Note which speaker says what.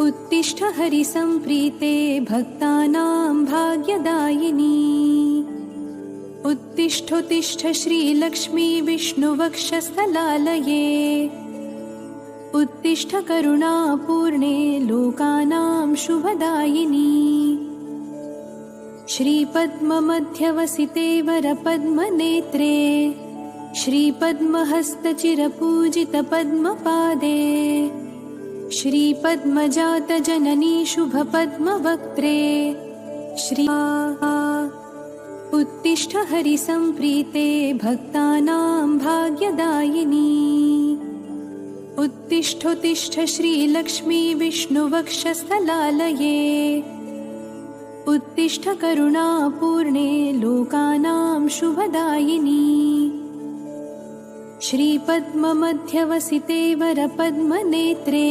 Speaker 1: उत्तिष्ठ हरिसम्प्रीते भक्तानां भाग्यदायिनी। उत्तिष्ठोत्तिष्ठ श्रीलक्ष्मी विष्णुवक्षस्थलालये। उत्तिष्ठ करुणापूर्णे लोकानां शुभदायिनी। श्रीपद्ममध्यवसिते वरपद्मनेत्रे। श्रीपद्महस्तचिरपूजितपद्मपादे। श्रीपद्मजातजननी शुभपद्मवक्त्रे। श्री उत्तिष्ठ हरिसम्प्रीते भक्तानां भाग्यदायिनी। उत्तिष्ठोत्तिष्ठ श्रीलक्ष्मी विष्णुवक्षस्थलालये। उत्तिष्ठ करुणापूर्णे लोकानां शुभदायिनी। श्रीपद्ममध्यवसिते वरपद्मनेत्रे।